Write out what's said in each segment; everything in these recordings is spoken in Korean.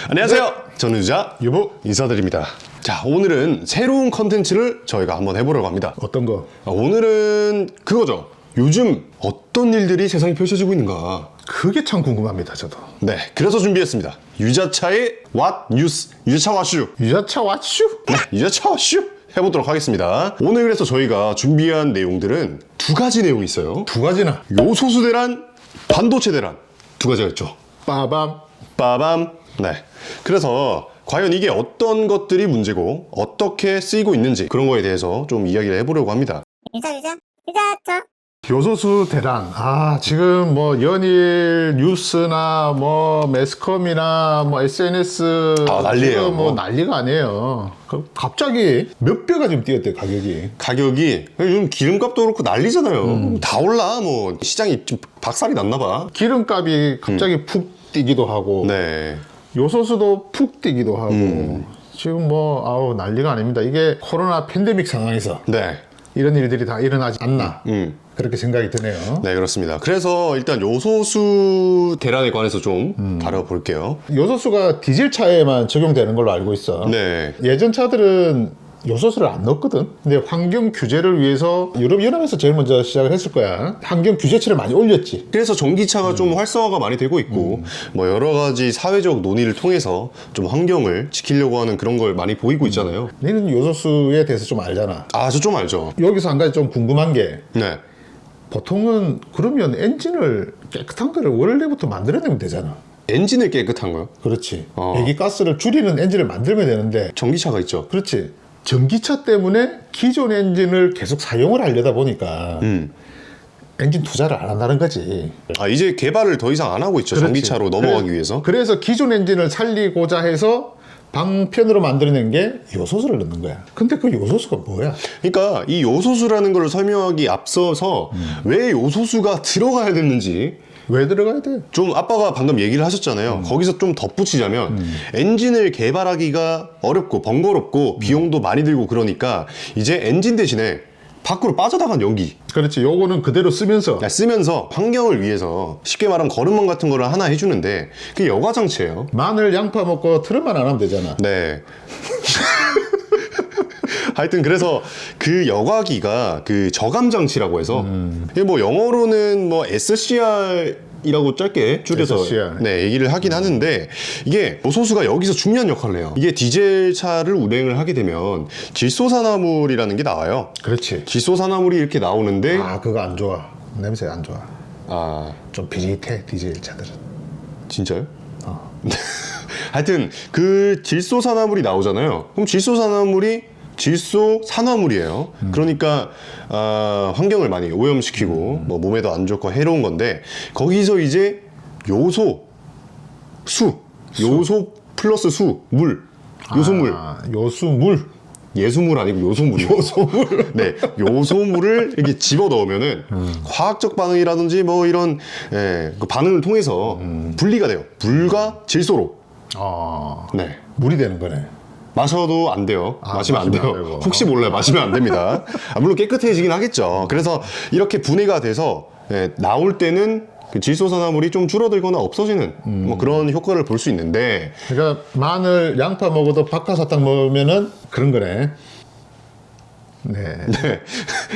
안녕하세요. 저는 유자 유부 인사드립니다. 자, 오늘은 새로운 컨텐츠를 저희가 한번 해보려고 합니다. 어떤 거? 오늘은 그거죠. 요즘 어떤 일들이 세상에 펼쳐지고 있는가. 그게 참 궁금합니다, 저도. 네, 그래서 준비했습니다. 유자차의 What News, 유자차 왓슈. 유자차 왓슈? 네, 유자차 왓슈 해보도록 하겠습니다. 오늘 그래서 저희가 준비한 내용들은 두 가지 내용이 있어요. 두 가지나. 요소수 대란, 반도체 대란. 두 가지가 있죠. 빠밤. 빠밤. 네. 그래서 과연 이게 어떤 것들이 문제고 어떻게 쓰이고 있는지 그런 거에 대해서 좀 이야기를 해보려고 합니다. 유자차. 요소수 대란. 지금 뭐 연일 뉴스나 뭐 매스컴이나 뭐 SNS 난리예요. 지금 뭐 난리가 아니에요. 갑자기 몇 배가 지금 뛰었대, 가격이 요즘 기름값도 그렇고 난리잖아요. 다 올라. 뭐 시장이 좀 박살이 났나 봐. 기름값이 갑자기 푹 뛰기도 하고 네. 요소수도 푹 뛰기도 하고 지금 뭐 난리가 아닙니다. 이게 코로나 팬데믹 상황에서 네. 이런 일들이 다 일어나지 않나 그렇게 생각이 드네요. 네, 그렇습니다. 그래서 일단 요소수 대란에 관해서 좀 다뤄볼게요. 요소수가 디젤 차에만 적용되는 걸로 알고 있어. 네. 예전 차들은 요소수를 안 넣었거든. 근데 환경 규제를 위해서 유럽연합에서 제일 먼저 시작을 했을 거야. 환경 규제치를 많이 올렸지. 그래서 전기차가 좀 활성화가 많이 되고 있고 뭐 여러 가지 사회적 논의를 통해서 좀 환경을 지키려고 하는 그런 걸 많이 보이고 있잖아요. 너는 요소수에 대해서 좀 알잖아. 저 좀 알죠. 여기서 한 가지 좀 궁금한 게 네. 보통은 그러면 엔진을 깨끗한 거를 원래부터 만들어내면 되잖아. 엔진을 깨끗한 거요? 그렇지. 배기가스를 줄이는 엔진을 만들면 되는데 전기차가 있죠. 그렇지. 전기차 때문에 기존 엔진을 계속 사용을 하려다 보니까 엔진 투자를 안 한다는 거지. 이제 개발을 더 이상 안 하고 있죠. 그렇지. 전기차로 넘어가기 위해서. 그래서 기존 엔진을 살리고자 해서 방편으로 만들어낸 게 요소수를 넣는 거야. 근데 그 요소수가 뭐야? 그러니까 이 요소수라는 걸 설명하기 앞서서 왜 요소수가 들어가야 됐는지 왜 들어가야 돼? 좀 아빠가 방금 얘기를 하셨잖아요. 거기서 좀 덧붙이자면 엔진을 개발하기가 어렵고 번거롭고 비용도 많이 들고 그러니까 이제 엔진 대신에 밖으로 빠져나간 연기 그렇지. 요거는 그대로 쓰면서 쓰면서 환경을 위해서 쉽게 말하면 거름망 같은 거를 하나 해주는데 그게 여과장치예요. 마늘, 양파 먹고 트름만 안 하면 되잖아. 네. 하여튼 그래서 그 여과기가 그 저감 장치라고 해서 이게 뭐 영어로는 뭐 SCR이라고 짧게 줄여서 SCR. 네, 얘기를 하긴 하는데 이게 요소수가 여기서 중요한 역할을 해요. 이게 디젤 차를 운행을 하게 되면 질소산화물이라는 게 나와요. 그렇지. 질소산화물이 이렇게 나오는데 그거 안 좋아. 냄새 안 좋아. 좀 비릿해, 디젤 차들은. 진짜요? 하여튼 그 질소산화물이 나오잖아요. 그럼 질소산화물이 질소산화물이에요. 그러니까 환경을 많이 오염시키고 뭐 몸에도 안 좋고 해로운 건데 거기서 이제 요소 플러스 물, 요소물. 요수물. 예수물 아니고 요소물이요. 요소물. 네, 요소물을 이렇게 집어 넣으면은 화학적 반응이라든지 뭐 이런 그 반응을 통해서 분리가 돼요. 물과 질소로. 네. 물이 되는 거네. 마셔도 안 돼요. 마시면 안 마시면 돼요. 안 되고. 혹시 몰라요. 마시면 안 됩니다. 물론 깨끗해지긴 하겠죠. 그래서 이렇게 분해가 돼서 나올 때는 그 질소산화물이 좀 줄어들거나 없어지는 뭐 그런 효과를 볼 수 있는데 그러니까 마늘, 양파 먹어도 박하사탕 먹으면은 그런 거네. 네.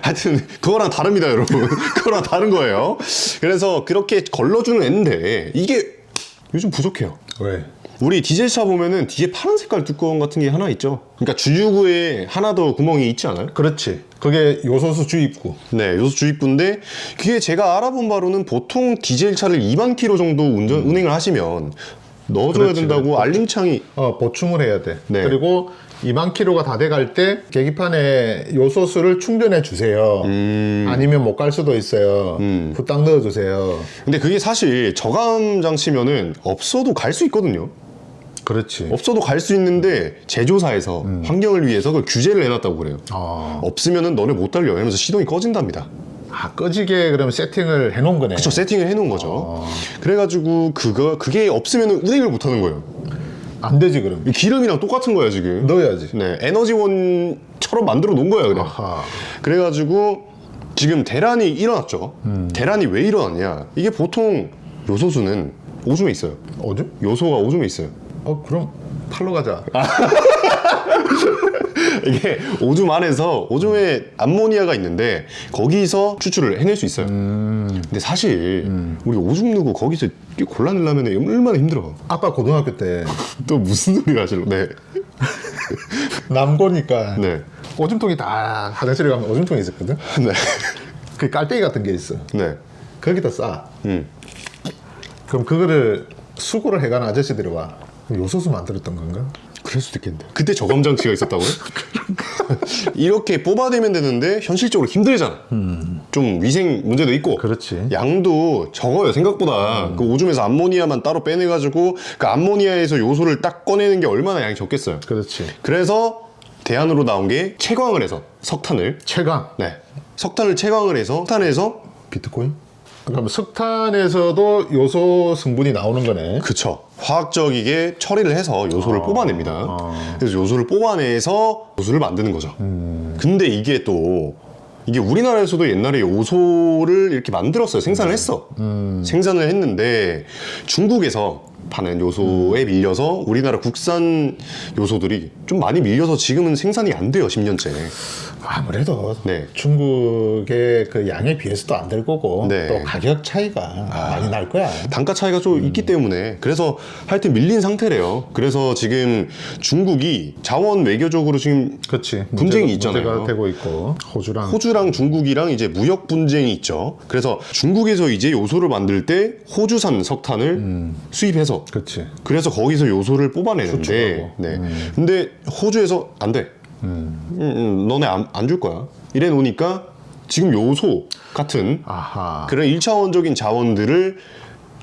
하여튼 그거랑 다릅니다, 여러분. 그거랑 다른 거예요. 그래서 그렇게 걸러주는 애인데 이게 요즘 부족해요. 왜? 우리 디젤차 보면은 뒤에 파란 색깔 뚜껑 같은 게 하나 있죠. 그러니까 주유구에 하나 더 구멍이 있지 않아요? 그렇지. 그게 요소수 주입구. 네, 요소 주입구인데 그게 제가 알아본 바로는 보통 디젤차를 2만 킬로 정도 운행을 하시면 넣어줘야 그렇지, 된다고 그렇지. 알림창이 보충을 해야 돼. 네. 그리고 2만 킬로가 다 돼갈 때 계기판에 요소수를 충전해 주세요. 아니면 못 갈 수도 있어요. 후딱 넣어주세요. 근데 그게 사실 저감 장치면은 없어도 갈 수 있거든요. 그렇지. 없어도 갈 수 있는데 제조사에서 환경을 위해서 그걸 규제를 해놨다고 그래요. 없으면은 너네 못 달려 이러면서 시동이 꺼진답니다. 꺼지게 그러면 세팅을 해놓은 거네. 그쵸, 세팅을 해놓은 거죠. 그래가지고 그게 없으면은 운행을 못 하는 거예요. 안 되지 그럼. 이 기름이랑 똑같은 거야 지금. 넣어야지. 네, 에너지원처럼 만들어 놓은 거야 그냥. 아하. 그래가지고 지금 대란이 일어났죠. 대란이 왜 일어났냐? 이게 보통 요소수는 오줌에 있어요. 오줌? 요소가 오줌에 있어요. 그럼 팔로 가자. 이게 오줌 안에서 오줌에 암모니아가 있는데 거기서 추출을 해낼 수 있어요. 근데 사실 우리 오줌 누고 거기서 골라내려면 얼마나 힘들어. 아빠 고등학교 때 또 무슨 소리 하실로? 네. 남고니까 네. 오줌통이 다 화장실에 가면 오줌통이 있었거든. 네. 그 깔때기 같은 게 있어. 네. 거기다 싸. 그럼 그거를 수거를 해가는 아저씨들이 와. 요소수 만들었던 건가? 그럴 수도 있겠는데. 그때 저감 장치가 있었다고요? 이렇게 뽑아내면 되는데 현실적으로 힘들잖아. 좀 위생 문제도 있고. 그렇지. 양도 적어요 생각보다. 그 오줌에서 암모니아만 따로 빼내가지고 그 암모니아에서 요소를 딱 꺼내는 게 얼마나 양이 적겠어요. 그렇지. 그래서 대안으로 나온 게 채광을 해서 석탄을. 채광. 네. 석탄을 채광을 해서 석탄에서 비트코인? 그럼 석탄에서도 요소 성분이 나오는 거네. 그쵸. 화학적이게 처리를 해서 요소를 뽑아냅니다. 그래서 요소를 뽑아내서 요소를 만드는 거죠. 근데 이게 또 이게 우리나라에서도 옛날에 요소를 이렇게 만들었어요. 생산을 했어. 생산을 했는데 중국에서 파는 요소에 밀려서 우리나라 국산 요소들이 좀 많이 밀려서 지금은 생산이 안 돼요. 10년째. 아무래도 네. 중국의 그 양에 비해서도 안 될 거고 네. 또 가격 차이가 많이 날 거야. 단가 차이가 좀 있기 때문에 그래서 하여튼 밀린 상태래요. 그래서 지금 중국이 자원 외교적으로 지금 그렇지. 분쟁이 있잖아요. 문제가 되고 있고 호주랑 중국이랑 이제 무역 분쟁이 있죠. 그래서 중국에서 이제 요소를 만들 때 호주산 석탄을 수입해서 그렇지. 그래서 거기서 요소를 뽑아내는데 수출하고. 네. 근데 호주에서 안 돼. 너네 안 줄 거야. 이래 놓으니까 지금 요소 같은 아하. 그런 1차원적인 자원들을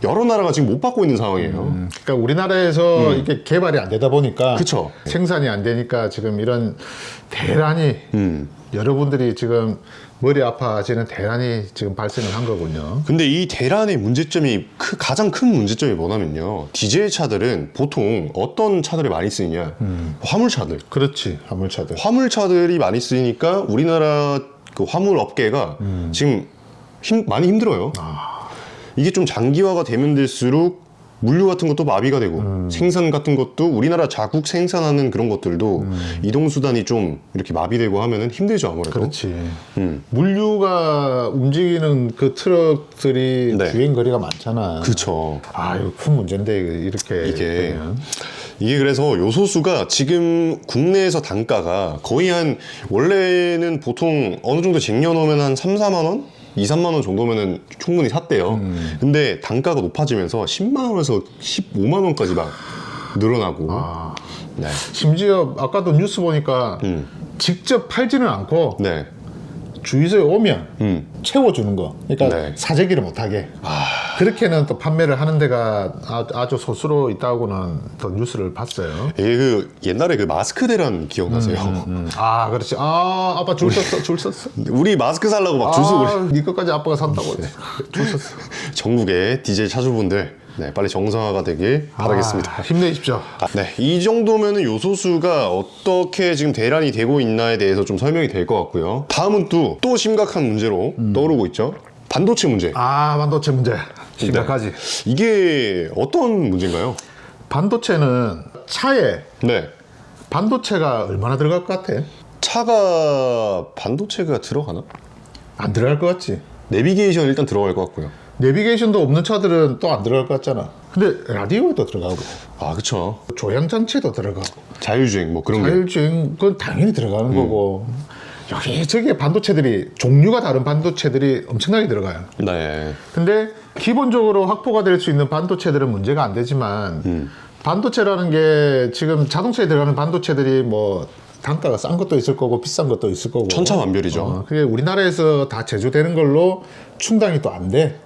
여러 나라가 지금 못 받고 있는 상황이에요. 그러니까 우리나라에서 이게 개발이 안 되다 보니까 그쵸. 생산이 안 되니까 지금 이런 대란이 여러분들이 지금 머리 아파지는 대란이 지금 발생을 한 거군요. 근데 이 대란의 문제점이 가장 큰 문제점이 뭐냐면요. 디젤 차들은 보통 어떤 차들을 많이 쓰느냐. 화물차들. 그렇지. 화물차들. 화물차들이 많이 쓰니까 우리나라 그 화물 업계가 지금 많이 힘들어요. 이게 좀 장기화가 되면 될수록 물류 같은 것도 마비가 되고 생산 같은 것도 우리나라 자국 생산하는 그런 것들도 이동수단이 좀 이렇게 마비되고 하면은 힘들죠 아무래도. 그렇지. 물류가 움직이는 그 트럭들이 네. 주행 거리가 많잖아. 그렇죠. 아, 이거 큰 문제인데 이렇게 이게 되면. 이게 그래서 요소수가 지금 국내에서 단가가 거의 한 원래는 보통 어느 정도 쟁여놓으면 한 3, 4만 원? 2, 3만 원 정도면은 충분히 샀대요. 근데 단가가 높아지면서 10만 원에서 15만 원까지 막 늘어나고. 네. 심지어 아까도 뉴스 보니까 직접 팔지는 않고 네. 주유소에 오면 채워주는 거. 그러니까 네. 사재기를 못하게. 그렇게는 또 판매를 하는 데가 아주 소수로 있다고는 또 뉴스를 봤어요. 이게 그 옛날에 그 마스크 대란 기억나세요? 아, 그렇지. 아, 아빠 줄 섰어. 줄 섰어. 우리 마스크 살라고 막 줄 서고 아, 네 것까지 아빠가 산다고. 줄 섰어. 전국의 DJ 차주분들 네, 빨리 정상화가 되길 바라겠습니다. 아, 힘내십시오. 네, 이 정도면은 요소수가 어떻게 지금 대란이 되고 있나에 대해서 좀 설명이 될 것 같고요. 다음은 또 심각한 문제로 떠오르고 있죠. 반도체 문제. 아, 반도체 문제. 심각하지. 이게 어떤 문제인가요? 반도체는 차에 네. 반도체가 얼마나 들어갈 것 같아? 차가 반도체가 들어가나? 안 들어갈 것 같지? 내비게이션 일단 들어갈 것 같고요. 내비게이션도 없는 차들은 또 안 들어갈 것 같잖아. 근데 라디오에도 들어가고 아, 그쵸. 조향장치도 들어가고 자율주행 뭐 그런 게. 자율주행 그건 당연히 들어가는 거고 여기저기 반도체들이 종류가 다른 반도체들이 엄청나게 들어가요. 네. 근데 기본적으로 확보가 될 수 있는 반도체들은 문제가 안 되지만 반도체라는 게 지금 자동차에 들어가는 반도체들이 뭐 단가가 싼 것도 있을 거고 비싼 것도 있을 거고 천차만별이죠. 그게 우리나라에서 다 제조되는 걸로 충당이 또 안 돼.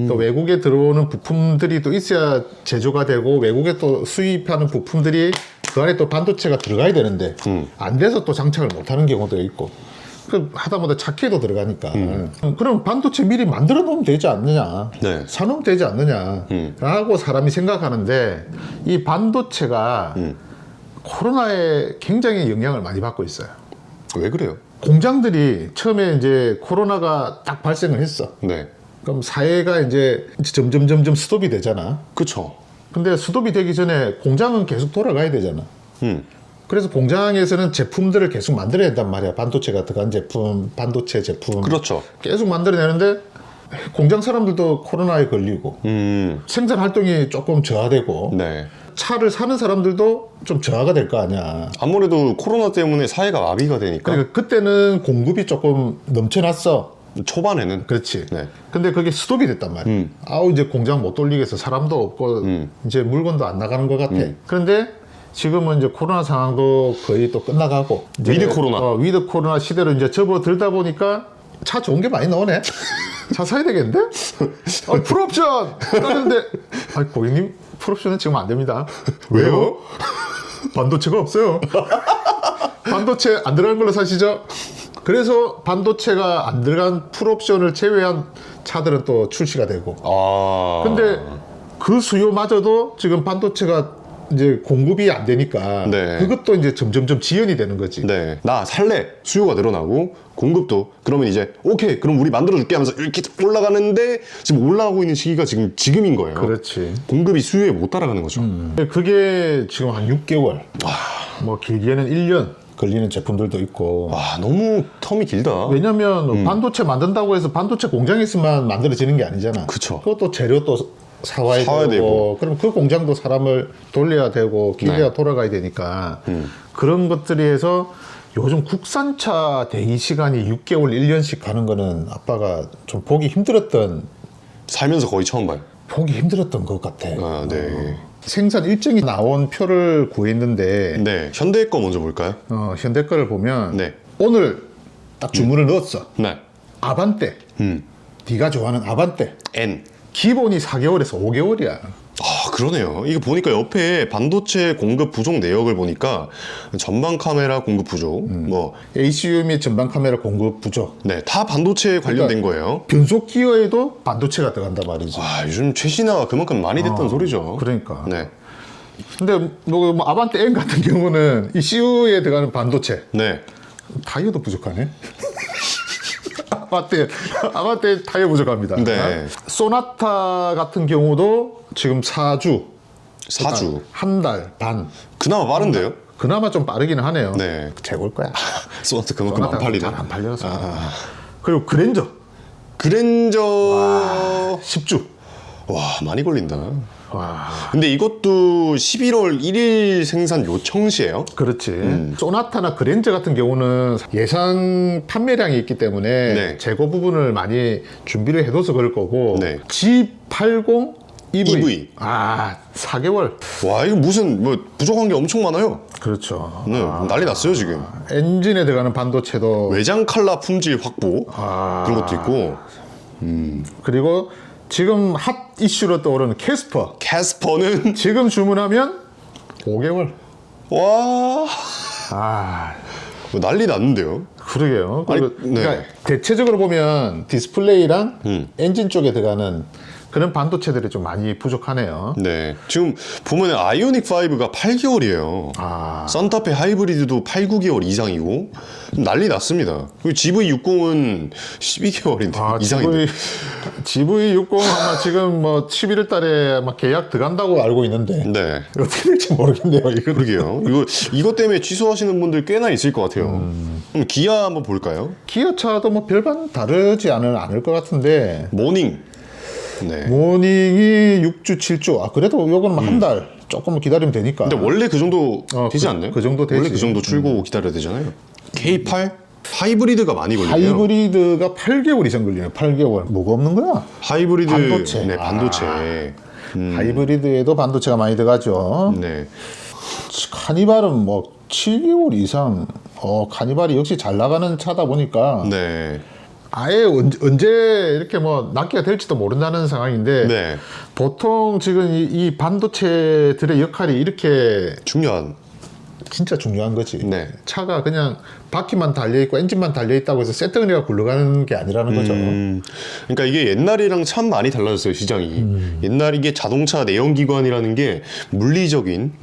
또 외국에 들어오는 부품들이 또 있어야 제조가 되고 외국에 또 수입하는 부품들이 그 안에 또 반도체가 들어가야 되는데 안 돼서 또 장착을 못하는 경우도 있고 그 하다못해 차키도 들어가니까 그럼 반도체 미리 만들어 놓으면 되지 않느냐 네. 사놓으면 되지 않느냐 라고 사람이 생각하는데 이 반도체가 코로나에 굉장히 영향을 많이 받고 있어요. 왜 그래요? 공장들이 처음에 이제 코로나가 딱 발생을 했어. 네. 그럼 사회가 이제 점점 스톱이 되잖아. 그쵸. 근데 스톱이 되기 전에 공장은 계속 돌아가야 되잖아. 음. 그래서 공장에서는 제품들을 계속 만들어야 된단 말이야. 반도체가 들어간 제품, 반도체 제품. 그렇죠. 계속 만들어내는데 공장 사람들도 코로나에 걸리고 생산 활동이 조금 저하되고 네. 차를 사는 사람들도 좀 저하가 될 거 아니야. 아무래도 코로나 때문에 사회가 마비가 되니까 그러니까 그때는 공급이 조금 넘쳐났어. 초반에는 그렇지. 네. 근데 그게 스톱이 됐단 말이야. 아우 이제 공장 못 돌리겠어. 사람도 없고 이제 물건도 안 나가는 것 같아. 그런데 지금은 이제 코로나 상황도 거의 또 끝나가고 이제 위드 코로나. 위드 코로나 시대로 이제 접어들다 보니까 차 좋은 게 많이 나오네. 차 사야 되겠는데? 풀옵션 따는데 고객님 풀옵션은 지금 안 됩니다. 왜요? 반도체가 없어요. 반도체 안 들어간 걸로 사시죠? 그래서 반도체가 안 들어간 풀옵션을 제외한 차들은 또 출시가 되고. 아. 근데 그 수요마저도 지금 반도체가 이제 공급이 안 되니까 네. 그것도 이제 점점점 지연이 되는 거지. 네. 나 살래. 수요가 늘어나고 공급도 그러면 이제 오케이. 그럼 우리 만들어 줄게 하면서 이렇게 올라가는데 지금 올라가고 있는 시기가 지금인 거예요. 그렇지. 공급이 수요에 못 따라가는 거죠. 그게 지금 한 6개월, 뭐 길게는 1년 걸리는 제품들도 있고. 와, 너무 텀이 길다. 왜냐면 반도체 만든다고 해서 반도체 공장에서만 만들어지는 게 아니잖아. 그쵸. 그것도 재료 또 사와야 되고. 그럼 그 공장도 사람을 돌려야 되고 기계가 네. 돌아가야 되니까 그런 것들이 해서 요즘 국산차 대기 시간이 6개월, 1년씩 가는 거는 아빠가 좀 보기 힘들었던 살면서 거의 처음 봐요. 것 같아. 아, 네. 생산 일정이 나온 표를 구했는데 네. 현대 거 먼저 볼까요? 현대 거를 보면 네. 오늘 딱 주문을 넣었어. 네. 아반떼. 네가 좋아하는 아반떼. N. 기본이 4개월에서 5개월이야. 아, 그러네요. 이거 보니까 옆에 반도체 공급 부족 내역을 보니까 전방 카메라 공급 부족, 뭐, ACU 및 전방 카메라 공급 부족. 네, 다 반도체에 관련된 거예요. 변속 기어에도 반도체가 들어간단 말이지. 아, 요즘 최신화가 그만큼 많이 됐던 소리죠. 그러니까. 네. 근데 뭐 아반떼 N 같은 경우는 이 CU에 들어가는 반도체 네. 타이어도 부족하네. 아반떼 타이어 부족합니다. 네. 소나타 같은 경우도 지금 4주. 4주. 한 달 반. 그나마 빠른데요? 그나마 좀 빠르기는 하네요. 네. 최고일 거야. 소나타 그만큼 안 팔리네. 잘안 팔려서. 그리고 그랜저 그랜저. 10주. 와, 많이 걸린다. 와. 근데 이것도 11월 1일 생산 요청시에요? 그렇지. 소나타나 그랜저 같은 경우는 예상 판매량이 있기 때문에 네. 재고 부분을 많이 준비를 해둬서 그럴 거고 네. G80 EV. 4개월. 와, 이거 무슨, 뭐, 부족한 게 엄청 많아요. 그렇죠. 네, 난리 났어요, 지금. 엔진에 들어가는 반도체도 외장 칼라 품질 확보. 그런 것도 있고. 그리고 지금 핫 이슈로 떠오르는 캐스퍼. 캐스퍼는, 지금 주문하면 5개월. 와, 아, 뭐 난리 났는데요. 그러게요. 아니, 그리고 네. 그러니까 대체적으로 보면 디스플레이랑 엔진 쪽에 들어가는 그런 반도체들이 좀 많이 부족하네요. 네. 지금 보면은 아이오닉 5가 8개월이에요. 산타페 하이브리드도 8, 9개월 이상이고 난리 났습니다. 그리고 GV60은 12개월인데 이상인데. GV60 아마 지금 뭐 11월 달에 아마 계약 들어간다고 알고 있는데 네. 어떻게 될지 모르겠네요. 이거. 그러게요. 이것 때문에 취소하시는 분들 꽤나 있을 것 같아요. 그럼 기아 한번 볼까요? 기아차도 뭐 별반 다르지 않을 것 같은데 모닝. 네. 모닝이 6주, 7주. 그래도 요거는 한 달 조금 기다리면 되니까. 근데 원래 그 정도 되지 않나요? 그 정도 되지. 원래 그 정도 출고 기다려야 되잖아요. K8 하이브리드가 많이 걸리네요. 하이브리드가 8개월 이상 걸리네요. 8개월. 뭐가 없는 거야? 하이브리드 반도체. 네, 반도체. 하이브리드에도 반도체가 많이 들어가죠. 네. 카니발은 뭐 7개월 이상. 카니발이 역시 잘 나가는 차다 보니까 네. 아예 언제 이렇게 뭐 낫기가 될지도 모른다는 상황인데 네. 보통 지금 이 반도체들의 역할이 이렇게 중요한. 진짜 중요한 거지. 네. 차가 그냥 바퀴만 달려있고 엔진만 달려있다고 해서 세트가 굴러가는 게 아니라는 거죠. 그러니까 이게 옛날이랑 참 많이 달라졌어요, 시장이. 옛날 이게 자동차 내연기관이라는 게 물리적인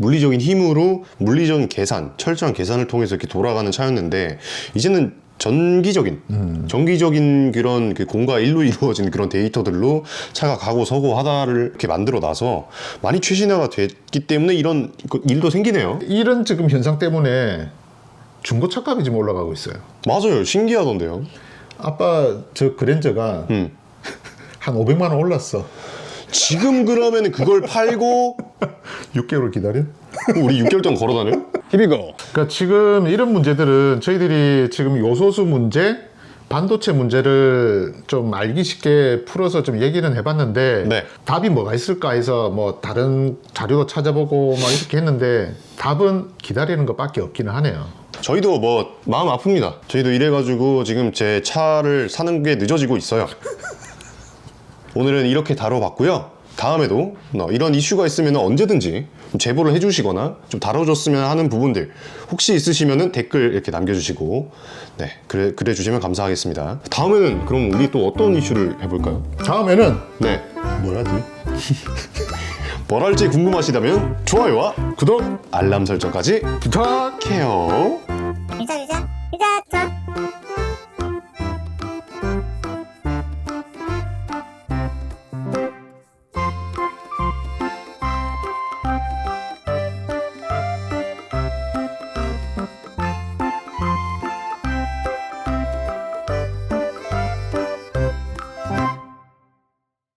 힘으로 물리적인 계산, 철저한 계산을 통해서 이렇게 돌아가는 차였는데 이제는 정기적인 그런 그 공과 일로 이루어진 그런 데이터들로 차가 가고 서고 하다를 이렇게 만들어 놔서 많이 최신화가 됐기 때문에 이런 일도 생기네요. 이런 지금 현상 때문에 중고차 값이 지금 올라가고 있어요. 맞아요. 신기하던데요. 아빠 저 그랜저가 한 500만 원 올랐어. 지금 그러면 그걸 팔고 6개월 기다려? 우리 6개월 동안 걸어 다녀요? 히비고. 그러니까 지금 이런 문제들은 저희들이 지금 요소수 문제, 반도체 문제를 좀 알기 쉽게 풀어서 좀 얘기는 해봤는데 네. 답이 뭐가 있을까 해서 뭐 다른 자료도 찾아보고 막 이렇게 했는데 답은 기다리는 것밖에 없기는 하네요. 저희도 뭐 마음 아픕니다. 저희도 이래가지고 지금 제 차를 사는 게 늦어지고 있어요. 오늘은 이렇게 다뤄봤고요. 다음에도 이런 이슈가 있으면 언제든지 제보를 해주시거나 좀 다뤄줬으면 하는 부분들 혹시 있으시면 댓글 이렇게 남겨주시고 네 그래 주시면 감사하겠습니다. 다음에는 그럼 우리 또 어떤 이슈를 해볼까요? 다음에는 네, 뭘 하지? 뭘 할지 궁금하시다면 좋아요와 구독, 알람 설정까지 부탁! 해요. 유자, 유자, 유자, 저.